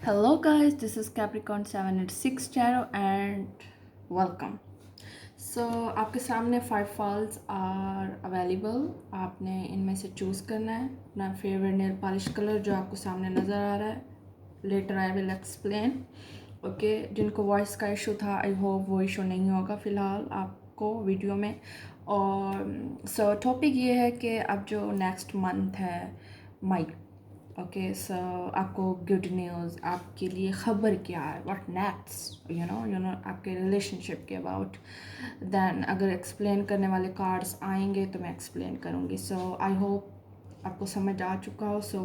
Hello guys, this is Capricorn 786 Tarot and welcome. So आपके सामने 5 files are available. आपने इनमें से चूज़ करना है अपना फेवरेट नेल पॉलिश कलर जो आपको सामने नज़र आ रहा है. Later I will explain. Okay, जिनको वॉइस का इशू था आई होप वो इशू नहीं होगा फ़िलहाल आपको वीडियो में. और सो टॉपिक ये है कि अब जो नेक्स्ट मंथ है मई. ओके सो आपको गुड न्यूज़, आपके लिए ख़बर क्या है, व्हाट नेक्स्ट यू नो आपके रिलेशनशिप के अबाउट. देन अगर एक्सप्लेन करने वाले कार्ड्स आएंगे तो मैं एक्सप्लेन करूँगी. सो आई होप आपको समझ आ चुका हो. So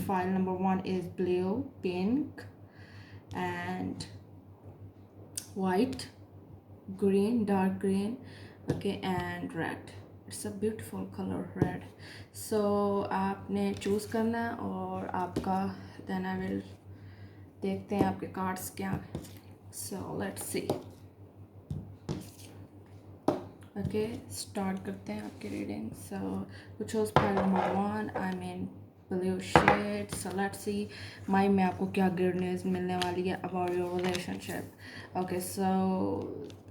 file number 1 is blue, pink and white, green, dark green, okay, and red. It's a beautiful color, red. So आपने चूज़ करना है और आपका then I will देखते हैं आपके कार्ड्स क्या. So let's see. Okay, start करते हैं आपकी reading. So you chose pile number 1, I mean blue shade. So let's see माई में आपको क्या गुड न्यूज़ मिलने वाली है about your relationship. Okay, so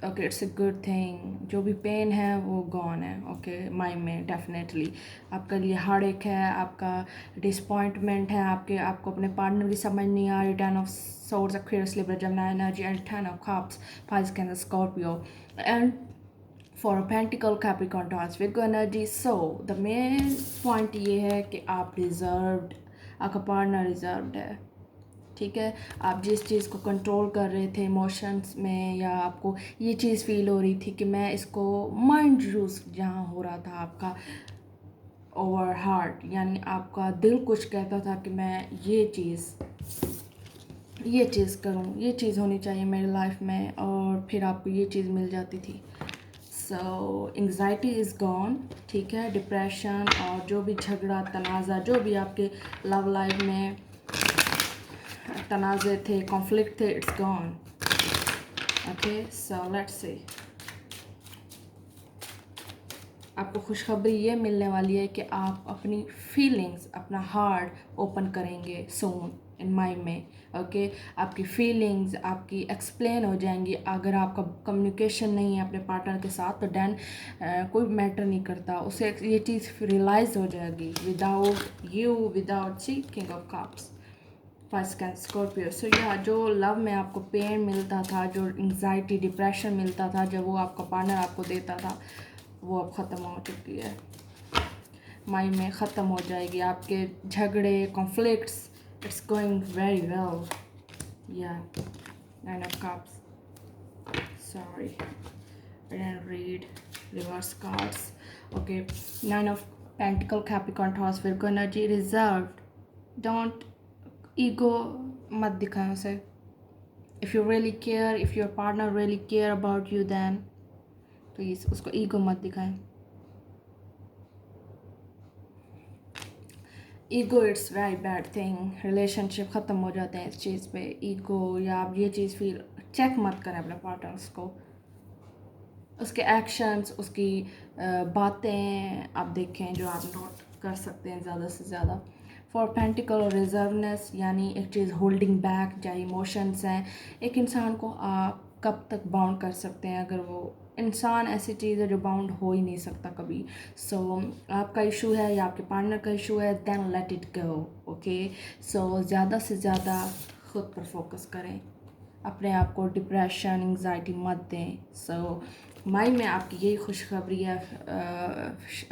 okay, it's a good thing. जो भी पेन है वो गॉन है. ओके, माई में डेफिनेटली आपका लिए हार्ड एक है, आपका डिसपॉइंटमेंट है, आपको अपने पार्टनर की समझ नहीं आ रही. 10 of swords, Aquarius, Libra, Gemini energy and 10 of cups, Pisces, Cancer, Scorpio and for a pentacle, Capricorn, Taurus, Virgo energy. So the main point ये है कि आप रिजर्व्ड, आपका पार्टनर रिजर्व्ड है. ठीक है, आप जिस चीज़ को कंट्रोल कर रहे थे इमोशंस में, या आपको ये चीज़ फील हो रही थी कि मैं इसको माइंड यूज़ जहाँ हो रहा था आपका ओवर हार्ट, यानी आपका दिल कुछ कहता था कि मैं ये चीज़ करूँ, ये चीज़ होनी चाहिए मेरी लाइफ में, और फिर आपको ये चीज़ मिल जाती थी. सो एंग्जाइटी इज़ गॉन. ठीक है, डिप्रेशन और जो भी झगड़ा तनाज़ा जो भी आपके लव लाइफ में तनाज़े थे, कॉन्फ्लिक्ट थे, it's gone. Okay, so let's see. आपको खुशखबरी ये मिलने वाली है कि आप अपनी फीलिंग्स, अपना हार्ट ओपन करेंगे सून इन माई में. ओके, आपकी फीलिंग्स आपकी एक्सप्लेन हो जाएंगी. अगर आपका कम्युनिकेशन नहीं है अपने पार्टनर के साथ तो देन कोई मैटर नहीं करता, उसे ये चीज़ रियलाइज़ हो जाएगी. Without see king of cups, first Cancer, Scorpio. So या जो लव में आपको पेन मिलता था, जो एंग्जाइटी डिप्रेशन मिलता था, जब वो आपका पार्टनर आपको देता था, वो अब ख़त्म हो चुकी है. मई में ख़त्म हो जाएगी. आपके झगड़े, conflicts, it's going very well. या 9 of cups. Sorry, I didn't read reverse cards. Okay, 9 of pentacle, Capricorn, Taurus, Virgo energy, reserved. Don't ego मत दिखाएं उसे. If you really care, if your partner really care about you, then please उसको ego मत दिखाएं. Ego it's very bad thing. Relationship ख़त्म हो जाते हैं इस चीज़ पे. ईगो या आप ये चीज़ फील चेक मत करें अपने पार्टनर्स को, उसके एक्शंस, उसकी बातें आप देखें जो आप नोट कर सकते हैं ज़्यादा से ज़्यादा. फॉर पेंटिकल, रिजर्वनेस यानी एक चीज़ होल्डिंग बैक, चाहे इमोशंस हैं. एक इंसान को आप कब तक बाउंड कर सकते हैं, अगर वो इंसान ऐसी चीज़ है जो बाउंड हो ही नहीं सकता कभी. सो आपका इशू है या आपके पार्टनर का इशू है, then let it go. Okay, so ज़्यादा से ज़्यादा खुद पर फोकस करें, अपने आप को डिप्रेशन, एंग्जाइटी मत दें. सो मई में आपकी यही खुशखबरी है.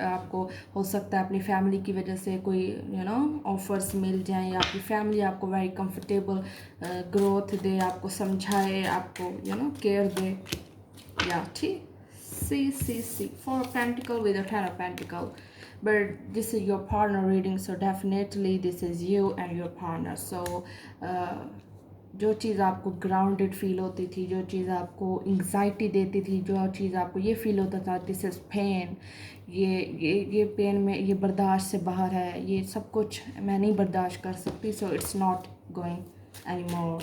आपको हो सकता है अपनी फैमिली की वजह से कोई ऑफर्स मिल जाएं, या आपकी फैमिली आपको वेरी कंफर्टेबल ग्रोथ दे, आपको समझाए, आपको केयर दे. या ठीक, see for pentacle with a 10 of pentacle, but this is your partner reading, so definitely this is you and your partner. So जो चीज़ आपको ग्राउंडेड फील होती थी, जो चीज़ आपको एंग्जाइटी देती थी, जो चीज़ आपको ये फील होता था दिस इज़ पेन, ये पेन में ये बर्दाश्त से बाहर है, ये सब कुछ मैं नहीं बर्दाश्त कर सकती. So it's not going any more.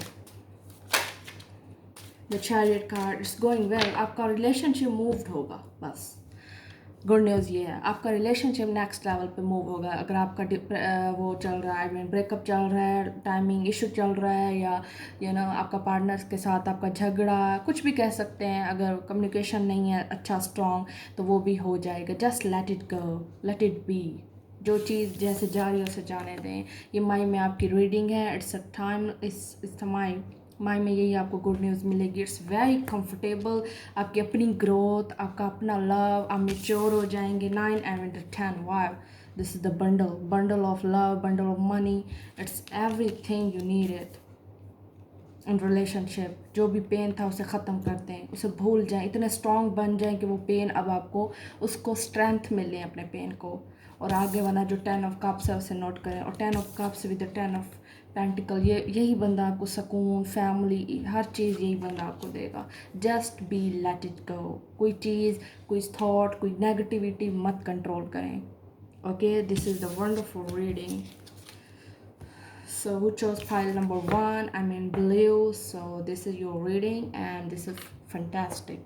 The chariot card, it's going well. आपका रिलेशनशिप मूव्ड होगा बस. गुड न्यूज़ ये है, आपका रिलेशनशिप नेक्स्ट लेवल पे मूव होगा। अगर आपका वो चल रहा है, आई मीन ब्रेकअप चल रहा है, टाइमिंग इशू चल रहा है, या आपका पार्टनर के साथ आपका झगड़ा, कुछ भी कह सकते हैं, अगर कम्युनिकेशन नहीं है अच्छा स्ट्रॉन्ग, तो वो भी हो जाएगा। Just let it go, let it be. जो चीज़ जैसे जा रही है उसे जाने दें। ये माई में आपकी रीडिंग है, it's a time, it's my में यही आपको गुड न्यूज़ मिलेगी। इट्स वेरी कंफर्टेबल, आपकी अपनी ग्रोथ, आपका अपना लव, आप मेच्योर हो जाएंगे। 9 and 10, wow, this is the bundle of love, bundle of money, it's everything you need it in relationship. जो भी पेन था उसे ख़त्म कर दें, उसे भूल जाएं, इतने स्ट्रॉन्ग बन जाएं कि वो पेन अब आपको उसको स्ट्रेंथ मिले अपने पेन को, और आगे वाला जो 10 ऑफ कप्स है उसे नोट करें। और 10 of cups with the 10 of pentacle, यही बंदा आपको सुकून, फैमिली, हर चीज़ यही बंदा आपको देगा। जस्ट बी, लेट इट गो। कोई चीज़, कोई थॉट, कोई नेगेटिविटी मत कंट्रोल करें। Okay, this is the wonderful reading. So who chose pile number 1? I'm in blue, so this is your reading and this is fantastic.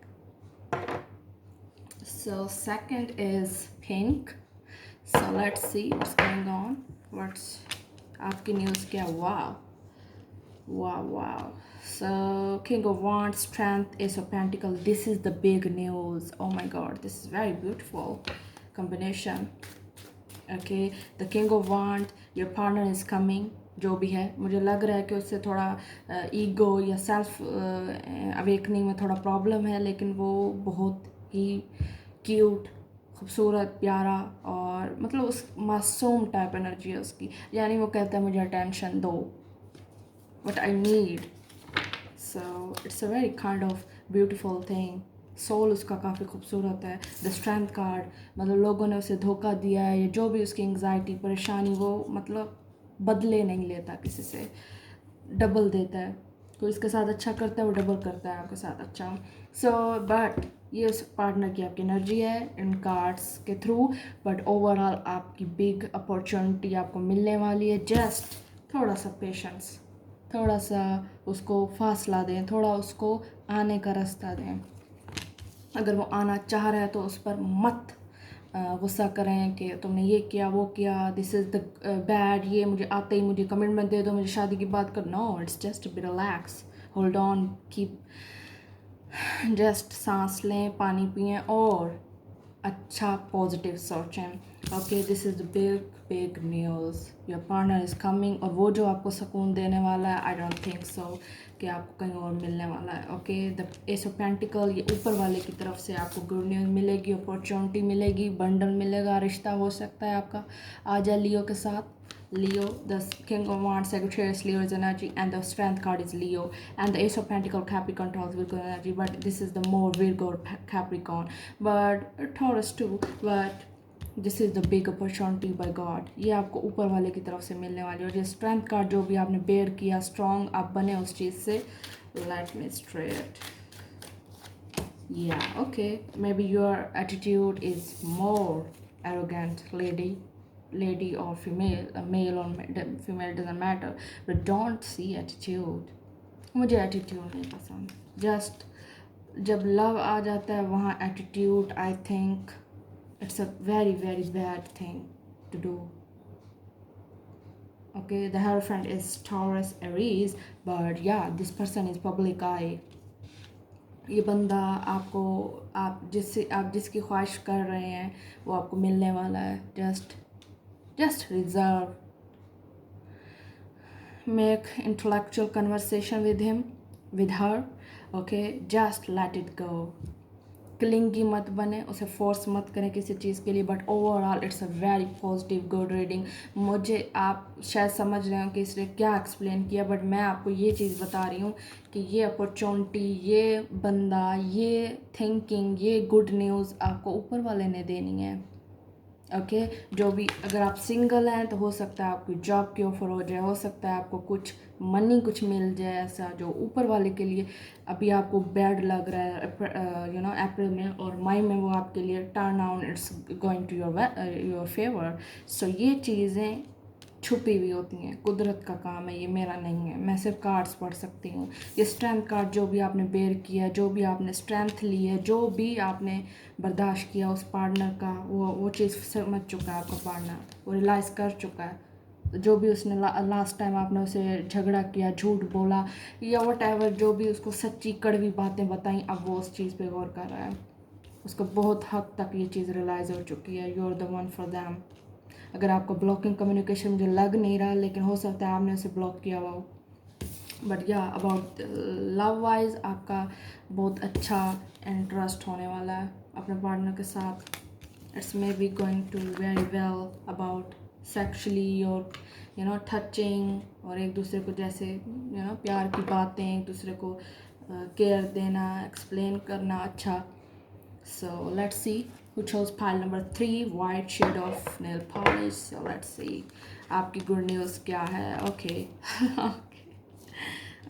So second is pink. So let's see what's going on. What's आपकी news क्या? Wow. So King of Wands, Strength, Ace of Pentacles. This is the big news. Oh my God, this is very beautiful combination. Okay, the King of Wands, your partner is coming. जो भी है, मुझे लग रहा है कि उससे थोड़ा ईगो या सेल्फ अवेकनिंग में थोड़ा प्रॉब्लम है, लेकिन वो बहुत ही क्यूट, खूबसूरत, प्यारा, और मतलब उस मासूम टाइप एनर्जी है उसकी। यानी वो कहता है मुझे अटेंशन दो, what I need. So it's a very kind of beautiful thing. Soul उसका काफ़ी खूबसूरत है। द स्ट्रेंथ कार्ड, मतलब लोगों ने उसे धोखा दिया है, या जो भी उसकी एंग्जाइटी, परेशानी, वो मतलब बदले नहीं लेता किसी से, डबल देता है। कोई इसके साथ अच्छा करता है, वो डबल करता है आपके साथ अच्छा। सो बट ये उस पार्टनर की आपकी एनर्जी है इन कार्ड्स के थ्रू, बट ओवरऑल आपकी बिग अपॉर्चुनिटी आपको मिलने वाली है। जस्ट थोड़ा सा पेशेंस, थोड़ा सा उसको फासला दें, थोड़ा उसको आने का रास्ता दें। अगर वो आना चाह रहा है तो उस पर मत गुस्सा करें कि तुमने ये किया, वो किया, दिस इज़ द बैड, ये मुझे आते ही मुझे कमिटमेंट दे दो, मुझे शादी की बात कर। No, it's just be relax, hold on, keep, just सांस लें, पानी पिएं और अच्छा पॉजिटिव सोचें। Okay, this is the big news, your partner is coming, और वो जो आपको सुकून देने वाला है, आई डोंट थिंक सो कि आपको कहीं और मिलने वाला है। Okay, the S of pentacle, ये ऊपर वाले की तरफ से आपको गुड न्यूज़ मिलेगी, अपॉर्चुनिटी मिलेगी, बंडल मिलेगा, रिश्ता हो सकता है आपका आ जाए लियो के साथ। Leo, the King of Wands, Sagittarius, Leo's energy, and the Strength card is Leo, and the Ace of Pentacles, Capricorn, Taurus, Virgo energy, but this is the more Virgo Capricorn, but Taurus too, but this is the big opportunity by God. ये आपको ऊपर वाले की तरफ से मिलने वाली है। और ये स्ट्रेंथ कार्ड जो भी आपने बेयर किया, स्ट्रॉन्ग आप बने उस चीज़ से। लेट मी स्ट्रेट, या okay, may be your attitude is more arrogant, lady or female, male or female, doesn't matter, but don't see attitude. मुझे एटीट्यूड नहीं पसंद। जस्ट जब लव आ जाता है वहाँ attitude, I think it's a very bad thing to do. Okay, the Hierophant is Taurus, Aries, but yeah, this person is public eye. ये बंदा आपको, आप जिसकी ख्वाहिश कर रहे हैं वो आपको मिलने वाला है। just reserve, make intellectual conversation with him, with her. Okay, just let it go. Clingy मत बने, उसे फोर्स मत करें किसी चीज़ के लिए, but overall it's a very positive good reading. मुझे आप शायद समझ रहे हो कि इसने क्या एक्सप्लेन किया, बट मैं आपको ये चीज़ बता रही हूँ कि ये अपॉर्चुनिटी, ये बंदा, ये थिंकिंग, ये गुड न्यूज़ आपको ऊपर वाले ने देनी है। ओके, जो भी, अगर आप सिंगल हैं तो हो सकता है आपको जॉब की ऑफर हो जाए, हो सकता है आपको कुछ मनी कुछ मिल जाए ऐसा जो ऊपर वाले के लिए अभी आपको बैड लग रहा है, अप्रैल में, और मई में वो आपके लिए turn out, it's going to your favour. So ये चीज़ें छुपी हुई होती हैं, कुदरत का काम है, ये मेरा नहीं है, मैं सिर्फ कार्ड्स पढ़ सकती हूँ। ये स्ट्रेंथ कार्ड जो भी आपने बेयर किया, जो भी आपने स्ट्रेंथ ली है, जो भी आपने बर्दाश्त किया उस पार्टनर का, वो चीज़ समझ चुका है आपका पार्टनर, वो रियलाइज़ कर चुका है। जो भी उसने लास्ट टाइम आपने उसे झगड़ा किया, झूठ बोला या वट जो भी उसको सच्ची कड़वी बातें बताई, अब वो उस चीज़ पे गौर कर रहा है। उसको बहुत हद तक ये चीज़ रियलाइज़ हो चुकी है, you are the one for them. अगर आपका ब्लॉकिंग कम्युनिकेशन मुझे लग नहीं रहा, लेकिन हो सकता है आपने उसे ब्लॉक किया हुआ हो। बट या अबाउट लव वाइज आपका बहुत अच्छा इंटरेस्ट होने वाला है अपने पार्टनर के साथ। It's may be going to very well about sexually और टचिंग, और एक दूसरे को जैसे प्यार की बातें, एक दूसरे को केयर देना, एक्सप्लेन करना अच्छा। So let's see who chose pile number 3, white shade of nail polish. So let's see आपकी गुड न्यूज़ क्या है। ओके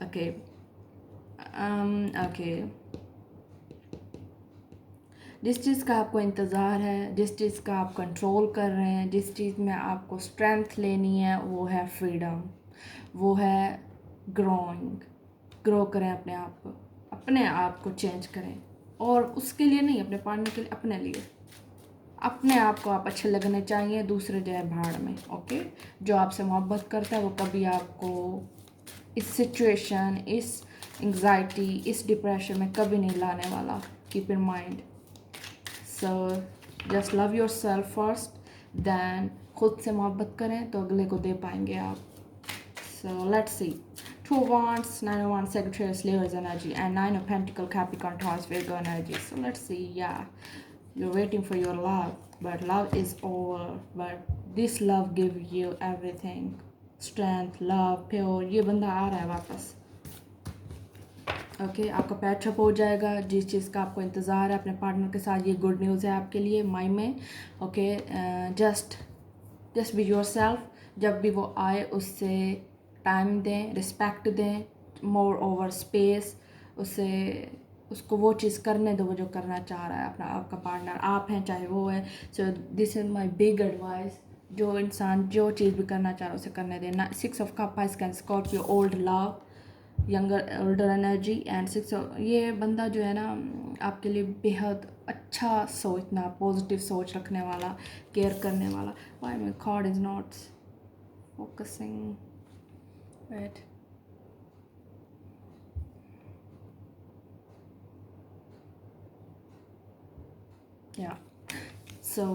ओके ओके, जिस चीज़ का आपको इंतज़ार है, जिस चीज़ का आप कंट्रोल कर रहे हैं, जिस चीज़ में आपको स्ट्रेंथ लेनी है, वो है फ्रीडम, वो है ग्रोइंग। ग्रो करें अपने आप को चेंज करें, और उसके लिए नहीं, अपने पार्टनर के लिए, अपने लिए। अपने आप को आप अच्छे लगने चाहिए, दूसरे जाए भाड़ में। ओके, जो आपसे मोहब्बत करता है वो कभी आपको इस सिचुएशन, इस एंग्जाइटी, इस डिप्रेशन में कभी नहीं लाने वाला। Keep in mind. So just love yourself first, then खुद से मोहब्बत करें तो अगले को दे पाएंगे आप। So let's see. Two of Wands, Nine of Wands, Sagittarius, Leo's energy, and Nine of Pentacles, Capricorn, Taurus, Virgo energy. So let's see. Yeah, you're waiting for your love, but love is over. But this love gives you everything, strength, love, pure. ये बंदा आ रहा है वापस। Okay, आपका patch up हो जाएगा। जिस चीज़ का आपको इंतज़ार है अपने पार्टनर के साथ, ये गुड न्यूज़ है आपके लिए माई में। Okay, just be your self. जब भी वो आए उससे टाइम दें, रिस्पेक्ट दें, मोर ओवर स्पेस। उसको वो चीज़ करने दो वो जो करना चाह रहा है। अपना आपका पार्टनर आप हैं चाहे वो है। So this is my big advice. जो इंसान जो चीज़ भी करना चाह रहा है उसे करने देना। 6 of cup, can Scorpio, old love, younger older energy and 6। ये बंदा जो है ना आपके लिए बेहद अच्छा सोचना, पॉजिटिव सोच रखने वाला, केयर करने वाला। Why my card is not focusing. Wait, या सो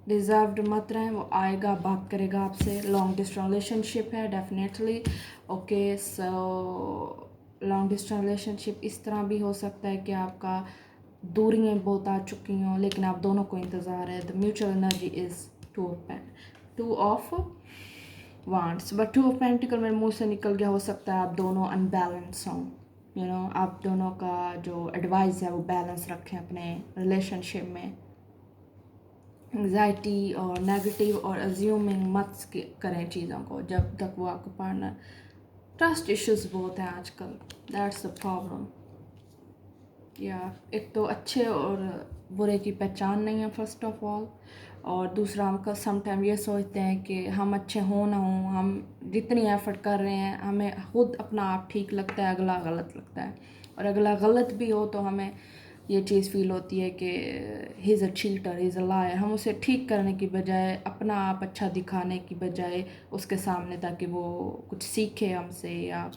डिज़र्व्ड मत रहें, वो आएगा, बात करेगा आपसे। लॉन्ग डिस्टेंस रिलेशनशिप है definitely. Okay, so long distance relationship इस तरह भी हो सकता है कि आपका दूरियां बहुत आ चुकी हों, लेकिन आप दोनों को इंतज़ार है। The mutual energy is two of wants, but two of pentacle मेरे मुंह से निकल गया। हो सकता है आप दोनों अनबैलेंस हों, आप दोनों का जो एडवाइस है वो बैलेंस रखें अपने रिलेशनशिप में। एंग्जाइटी और नेगेटिव और अज्यूमिंग मत करें चीज़ों को जब तक वो आपका पार्टनर। ट्रस्ट इश्यूज बहुत हैं आजकल, दैट्स द प्रॉब्लम। या एक तो अच्छे और बुरे की पहचान नहीं है फर्स्ट ऑफ ऑल, और दूसरा हम समटाइम ये सोचते हैं कि हम अच्छे हों ना हों, हम जितनी एफर्ट कर रहे हैं हमें खुद अपना आप ठीक लगता है, अगला गलत लगता है। और अगला गलत भी हो तो हमें ये चीज़ फील होती है कि he is a cheater, he is a liar. हम उसे ठीक करने की बजाय, अपना आप अच्छा दिखाने की बजाय उसके सामने, ताकि वो कुछ सीखे हमसे, या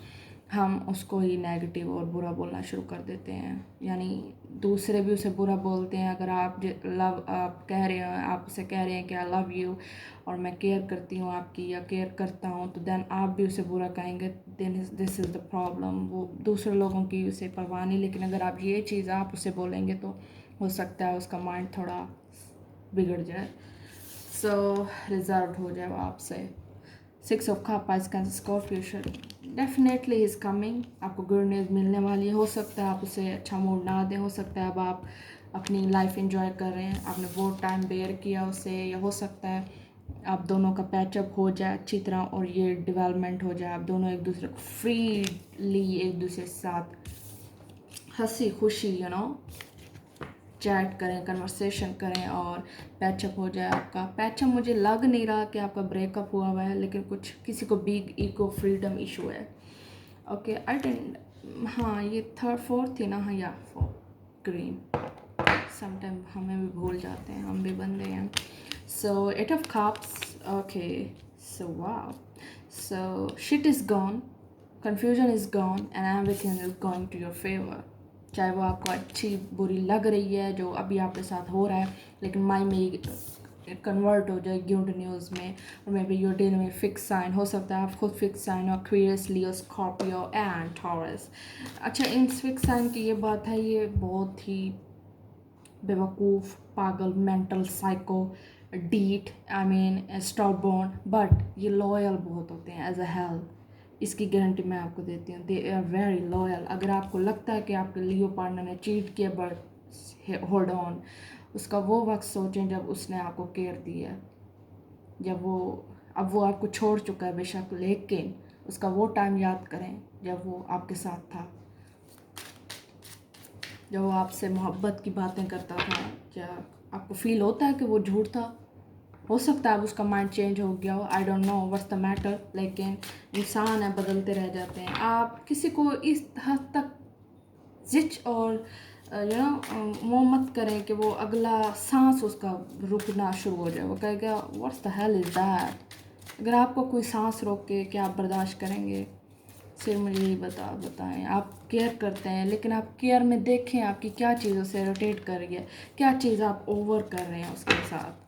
हम उसको ही नेगेटिव और बुरा बोलना शुरू कर देते हैं। यानी दूसरे भी उसे बुरा बोलते हैं। अगर आप आप कह रहे हैं, आप उसे कह रहे हैं कि आई लव यू और मैं केयर करती हूँ आपकी, या केयर करता हूँ, तो देन आप भी उसे बुरा कहेंगे। Then this is the problem. वो दूसरे लोगों की उसे परवाह नहीं, लेकिन अगर आप ये चीज़ आप उसे बोलेंगे तो हो सकता है उसका माइंड थोड़ा बिगड़ जाए। सो रिजर्व हो जाए वो आपसे। 6 of cup, cancer, Scorpio, definitely is coming. आपको गुड न्यूज़ मिलने वाली है। हो सकता है आप उसे अच्छा मूड ना दें, हो सकता है अब आप अपनी लाइफ एंजॉय कर रहे हैं, आपने बहुत टाइम बेयर किया उसे, या हो सकता है आप दोनों का पैचअप हो जाए अच्छी तरह और ये डेवलपमेंट हो जाए। आप दोनों एक दूसरे को फ्रीली एक दूसरे के साथ हंसी खुशी चैट करें, कन्वर्सेशन करें और पैचअप हो जाए आपका। पैचअप मुझे लग नहीं रहा कि आपका ब्रेकअप हुआ हुआ है, लेकिन कुछ किसी को बिग ईगो फ्रीडम इशू है। ओके आई डेंट, हाँ ये थर्ड फोर्थ थी ना, हाँ या फोर ग्रीन। समटाइम हमें भी भूल जाते हैं, हम भी बंदे हैं। So eight of cups, okay so wow, so shit is gone, confusion is gone and everything is going to your favor। चाहे वो आपको अच्छी बुरी लग रही है जो अभी आपके साथ हो रहा है, लेकिन माइंड में कन्वर्ट हो जाए गुड न्यूज़ में, और मे बी योर डील में फिक्स साइन हो सकता है, आप खुद फिक्स साइन हो, क्वेरियस, लियो, स्कॉर्पियो एंड टॉरस। अच्छा, इन फिक्स साइन की ये बात है, ये बहुत ही बेवकूफ़, पागल, मेंटल, साइको, डीट, आई मीन स्टॉबॉर्न, बट ये लॉयल बहुत होते हैं एज अ हेल्प। इसकी गारंटी मैं आपको देती हूँ, दे आर वेरी लॉयल। अगर आपको लगता है कि आपके लियो पार्टनर ने चीट किया, बट होल्ड ऑन, उसका वो वक्त सोचें जब उसने आपको केयर दिया, जब वो, अब वो आपको छोड़ चुका है बेशक, लेकिन उसका वो टाइम याद करें जब वो आपके साथ था, जब वो आपसे मोहब्बत की बातें करता था। क्या आपको फील होता है कि वो झूठ था? हो सकता है अब उसका माइंड चेंज हो गया हो, आई don't know what's the matter, लेकिन इंसान है, बदलते रह जाते हैं। आप किसी को इस हद तक जिच और वो मत करें कि वो अगला सांस उसका रुकना शुरू हो जाए, वो कहेगा what's the hell is that. अगर आपको कोई सांस रोक के, क्या आप बर्दाश्त करेंगे? सिर्फ मुझे यही बताएं। आप केयर करते हैं, लेकिन आप केयर में देखें आपकी क्या चीज़ उसे रोटेट कर रही है, क्या चीज़ आप ओवर कर रहे हैं उसके साथ।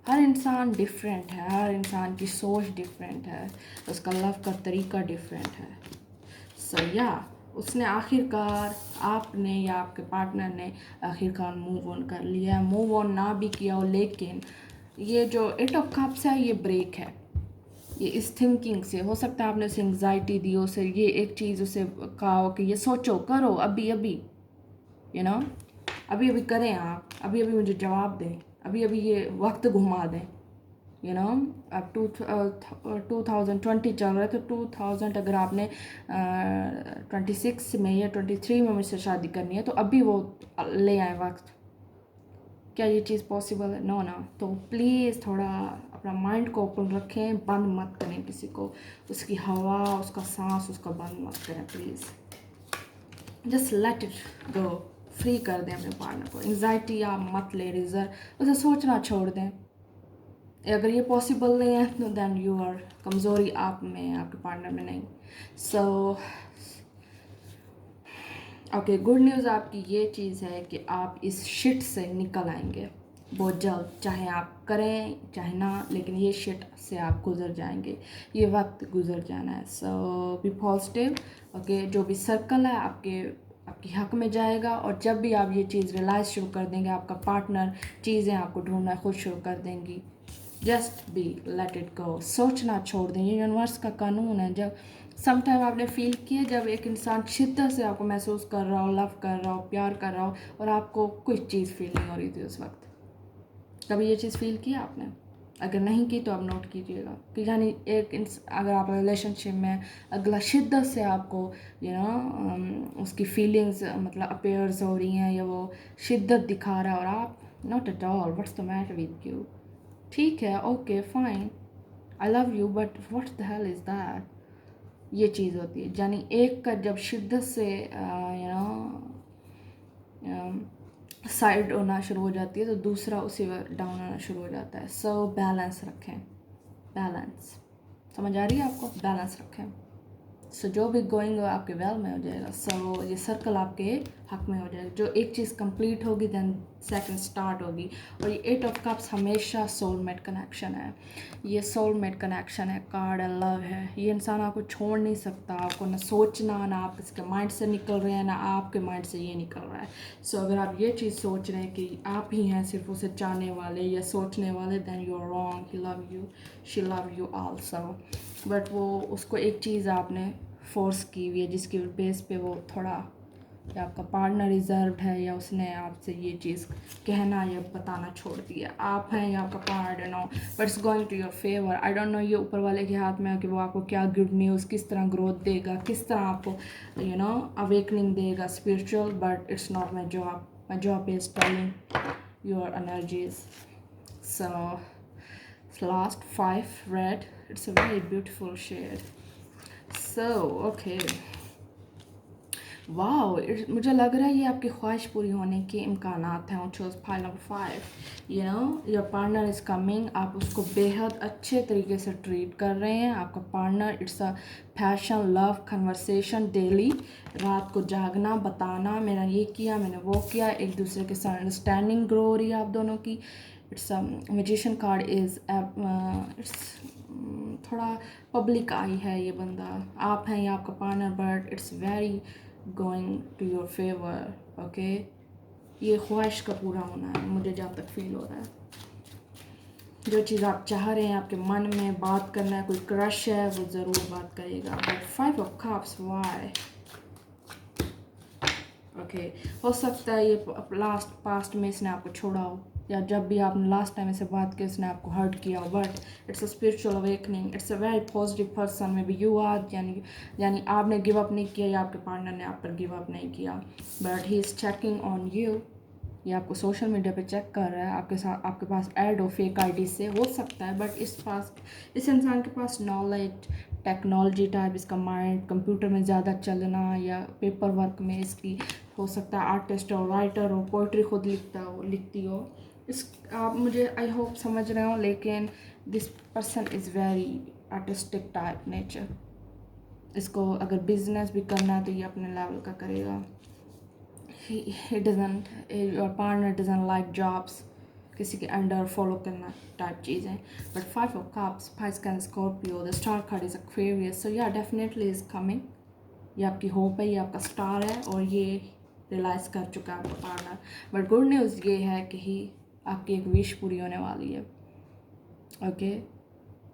हर इंसान डिफरेंट है, हर इंसान की सोच डिफरेंट है, उसका लव का तरीका डिफरेंट है। सो या उसने आखिरकार, आपने या आपके पार्टनर ने आखिरकार मूव ऑन कर लिया। मूव ऑन ना भी किया हो, लेकिन ये जो एट ऑफ कप्स है, ये ब्रेक है। ये इस थिंकिंग से हो सकता है आपने उसे एंग्जाइटी दी, उसे ये एक चीज़ उसे कहा हो कि ये सोचो, करो अभी अभी, अभी अभी करें, आप अभी अभी मुझे जवाब दें, अभी अभी ये वक्त घुमा दें। अब 2020 चल रहा है, तो 2000 अगर आपने 26 में या 23 में मुझसे शादी करनी है, तो अभी वो ले आए वक्त। क्या ये चीज़ पॉसिबल है? नो ना। तो प्लीज़ थोड़ा अपना माइंड को ओपन रखें, बंद मत करें किसी को, उसकी हवा, उसका सांस, उसका बंद मत करें please. Just let it go, free कर दें अपने पार्टनर को। एंग्जाइटी आप मत ले रिजर्व, उसे सोचना छोड़ दें। अगर ये पॉसिबल नहीं है तो देन यू आर, कमज़ोरी आप में है, आपके पार्टनर में नहीं। सो ओके, गुड न्यूज़ आपकी ये चीज़ है कि आप इस शिट से निकल आएंगे बहुत जल्द, चाहे आप करें चाहे ना, लेकिन ये शिट से आप गुजर जाएंगे, ये वक्त गुजर जाना है। सो बी पॉजिटिव। ओके, जो भी सर्कल है आपके हक में जाएगा, और जब भी आप ये चीज़ रियलाइज़ शुरू कर देंगे, आपका पार्टनर चीज़ें आपको ढूंढना खुद शुरू कर देंगी। जस्ट बी लेट इट गो, सोचना छोड़ दें, ये यूनिवर्स का कानून है। जब समटाइम आपने फील किया जब एक इंसान शिद्दत से आपको महसूस कर रहा हो, लव कर रहा हो, प्यार कर रहा हो, और आपको कोई चीज़ फील नहीं हो रही थी उस वक्त? कभी ये चीज़ फील किया आपने? अगर नहीं की तो आप नोट कीजिएगा कि यानी अगर आप रिलेशनशिप में अगला शिद्दत से आपको उसकी फीलिंग्स मतलब अपेयर्स हो रही हैं, या वो शिद्दत दिखा रहा है, और आप not at all, what's the matter with you? ठीक है, okay fine, I love you, but what the hell is that? ये चीज़ होती है, यानी एक का जब शिद्दत से साइड होना शुरू हो जाती है, तो दूसरा उसी वक्त डाउन होना शुरू हो जाता है। सो बैलेंस रखें, बैलेंस, समझ आ रही है आपको? बैलेंस रखें। सो जो भी गोइंग आपके वेल में हो जाएगा। सो ये सर्कल आपके हक में हो जाएगा। जो एक चीज़ कंप्लीट होगी देन सेकंड स्टार्ट होगी। और ये एट ऑफ कप्स हमेशा सोलमेट कनेक्शन है, ये सोलमेट कनेक्शन है, कार्ड एंड लव है। ये इंसान आपको छोड़ नहीं सकता, आपको ना सोचना, ना आप इसके माइंड से निकल रहे हैं, ना आपके माइंड से ये निकल रहा है। सो अगर आप ये चीज़ सोच रहे हैं कि आप ही हैं सिर्फ उसे चाहने वाले या सोचने वाले, then you are wrong. He love you, she love you also, but वो उसको एक चीज़ आपने फोर्स की हुई है, जिसकी बेस पे वो थोड़ा, या आपका पार्टनर रिजर्व्ड है, या उसने आपसे ये चीज़ कहना या बताना छोड़ दिया। आप हैं या आपका partner, no, but it's going to your favour. I don't know, ये ऊपर वाले के हाथ में है कि वो आपको क्या गुड न्यूज़, किस तरह ग्रोथ देगा, किस तरह आपको अवेकनिंग देगा spiritual, but it's not my job My job is telling your energies. So last 5 red. It's a very beautiful shade. So okay. Wow, मुझे लग रहा है ये आपकी ख्वाहिश पूरी होने के इम्कानात हैं. Choose file number 5. You know your partner is coming. आप उसको बेहद अच्छे तरीके से ट्रीट कर रहे हैं. आपका partner it's a passion, love, conversation daily. रात को जागना, बताना मेरा ये किया, मैंने वो किया. एक दूसरे के साथ अंडरस्टैंडिंग ग्रो हो रही है आप दोनों की. It's magician card is it's थोड़ा पब्लिक आई है ये बंदा. आप हैं या आपका पार्टनर, but it's very going to your favour. Okay, ये ख्वाहिश का पूरा होना है मुझे जहाँ तक फील हो रहा है. जो चीज़ आप चाह रहे हैं आपके मन में बात करना है, कोई क्रश है, वो ज़रूर बात करिएगा. But 5 of cups, why? Okay, हो सकता है ये पास्ट में इसने आपको छोड़ा हो, या जब भी आपने लास्ट टाइम इससे बात की उसने आपको हर्ट किया हो. But it's a spiritual awakening. It's a very positive person. May be you are, यानी आपने गिव अप नहीं किया या आपके पार्टनर ने आप पर गिव अप नहीं किया. But he is checking on you. ये आपको सोशल मीडिया पे चेक कर रहा है. आपके साथ आपके पास ऐड हो फेक आईडी से, हो सकता है. बट इस इंसान के पास नॉलेज, टेक्नोलॉजी टाइप, इसका माइंड कंप्यूटर में ज़्यादा चलना या पेपर वर्क में इसकी, हो सकता है आर्टिस्ट हो, राइटर हो, पोइट्री खुद लिखती हो. इस आप मुझे आई होप समझ रहे हो. लेकिन this person is very artistic type nature. इसको अगर बिजनेस भी करना है तो ये अपने लेवल का करेगा. he doesn't, your partner doesn't like jobs, किसी के अंडर फॉलो करना टाइप चीज़ें. But 5 of cups, Pisces, Scorpio, the star card is Aquarius. So या डेफिनेटली इज़ कमिंग. ये आपकी होप है, ये आपका स्टार है और ये रियलाइज़ कर चुका है आपका पार्टनर. बट गुड न्यूज़ ये है कि ही आपकी एक विश पूरी होने वाली है. ओके,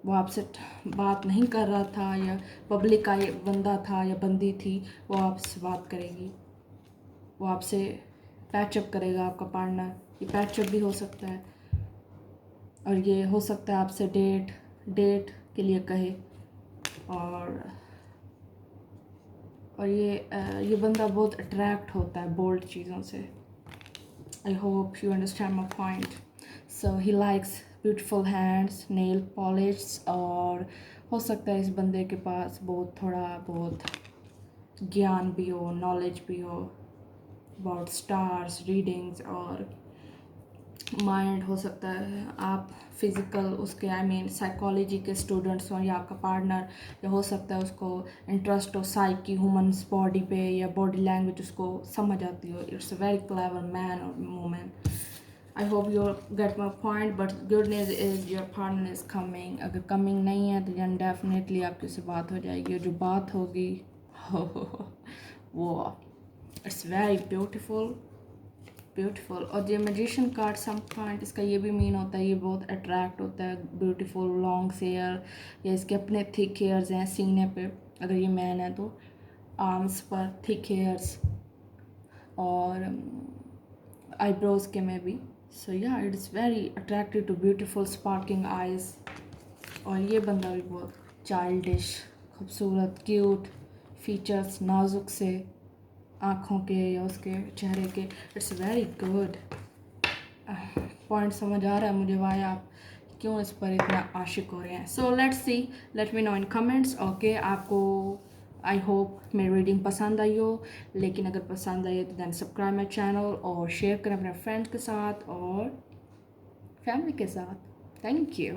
वो आपसे बात नहीं कर रहा था या पब्लिक का बंदा था या बंदी थी, वो आपसे बात करेगी. वो आपसे पैचअप करेगा आपका पार्टनर. ये पैचअप भी हो सकता है और ये हो सकता है आपसे डेट के लिए कहे. और ये बंदा बहुत अट्रैक्ट होता है बोल्ड चीज़ों से. आई hope you understand my point. So he likes beautiful hands, nail polish. और हो सकता है इस बंदे के पास थोड़ा बहुत ज्ञान भी हो, नॉलेज भी हो अबाउट स्टार्स, रीडिंग्स और माइंड. हो सकता है आप फिज़िकल उसके साइकोलॉजी के स्टूडेंट्स हों या आपका पार्टनर, या हो सकता है उसको इंटरेस्ट हो साइकी, ह्यूमन्स बॉडी पे या बॉडी लैंग्वेज उसको समझ आती हो. It's a very clever man और women. I hope you get my point. But good news is your partner is coming. अगर कमिंग नहीं है तो जन डेफिनेटली आपकी से बात हो जाएगी. और जो बात होगी वो इट्स वेरी ब्यूटीफुल. और ये मैजिशियन कार्ड सम पॉइंट इसका ये भी मीन होता है ये बहुत अट्रैक्ट होता है. ब्यूटीफुल लॉन्ग हेयर, या इसके अपने थिक हेयर्स हैं सीने पे अगर ये मैन है तो, आर्म्स पर थिक हेयर्स और आईब्रोज के में भी. सो या it is very attractive to beautiful sparking eyes. और ये बंदा भी बहुत चाइल्डिश, खूबसूरत, क्यूट फीचर्स, नाजुक से आँखों के या उसके चेहरे के. It's very good. पॉइंट समझ आ रहा है मुझे वाई आप क्यों इस पर इतना आशिक हो रहे हैं. So let's see, let me know in comments. Okay, आपको आई होप मेरी रीडिंग पसंद आई हो. लेकिन अगर पसंद आई है तो दैन सब्सक्राइब माई चैनल और शेयर करें अपने फ्रेंड्स के साथ और फैमिली के साथ. Thank you.